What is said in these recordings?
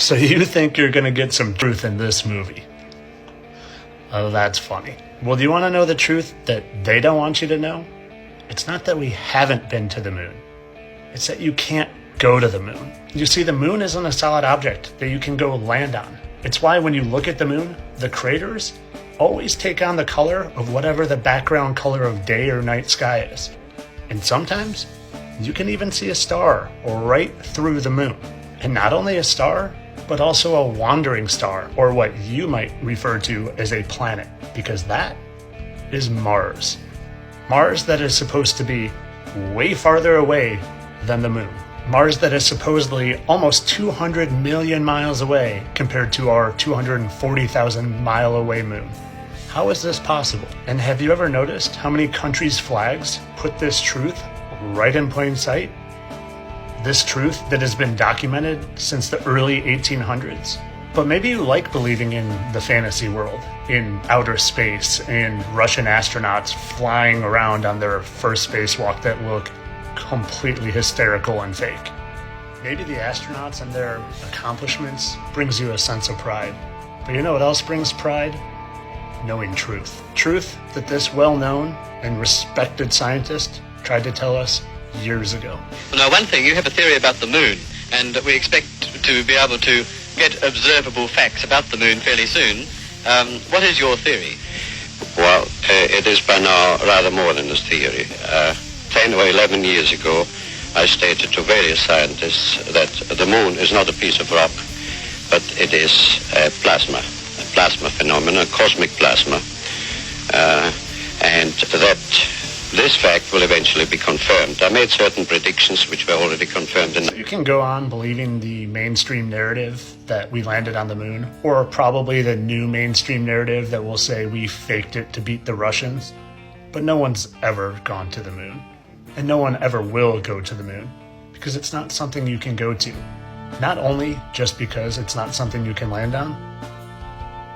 So you think you're going to get some truth in this movie? Oh, that's funny. Well, do you want to know the truth that they don't want you to know? It's not that we haven't been to the moon. It's that you can't go to the moon. You see, the moon isn't a solid object that you can go land on. It's why when you look at the moon, the craters always take on the color of whatever the background color of day or night sky is. And sometimes you can even see a star right through the moon. And not only a star, but also a wandering star, or what you might refer to as a planet, because that is Mars. Mars that is supposed to be way farther away than the moon. Mars that is supposedly almost 200 million miles away compared to our 240,000 mile away moon. How is this possible? And have you ever noticed how many countries' flags put this truth right in plain sight? This truth that has been documented since the early 1800s. But maybe you like believing in the fantasy world, in outer space, and Russian astronauts flying around on their first spacewalk that look completely hysterical and fake. Maybe the astronauts and their accomplishments brings you a sense of pride. But you know what else brings pride? Knowing truth. Truth that this well-known and respected scientist tried to tell us years ago. Well, now, one thing, you have a theory about the moon, and we expect to be able to get observable facts about the moon fairly soon. What is your theory? Well, it is by now rather more than a theory. 10 or 11 years ago, I stated to various scientists that the moon is not a piece of rock, but it is a plasma phenomenon, cosmic plasma, and that this fact will eventually be confirmed. I made certain predictions which were already confirmed. So you can go on believing the mainstream narrative that we landed on the moon, or probably the new mainstream narrative that will say we faked it to beat the Russians. But no one's ever gone to the moon. And no one ever will go to the moon, because it's not something you can go to. Not only just because it's not something you can land on,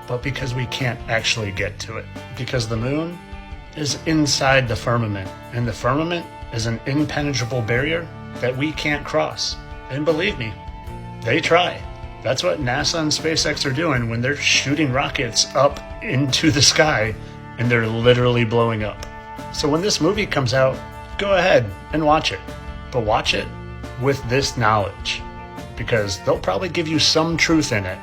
but because we can't actually get to it. Because the moon is inside the firmament, and the firmament is an impenetrable barrier that we can't cross. And believe me, they try. That's what NASA and SpaceX are doing when they're shooting rockets up into the sky and they're literally blowing up. So when this movie comes out, go ahead and watch it. But watch it with this knowledge, because they'll probably give you some truth in it,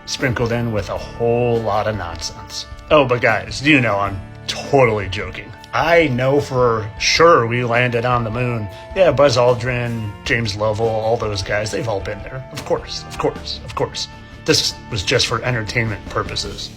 sprinkled in with a whole lot of nonsense. Oh, but guys, you know I'm totally joking. I know for sure we landed on the moon. Yeah, Buzz Aldrin, James Lovell, all those guys, they've all been there. Of course. This was just for entertainment purposes.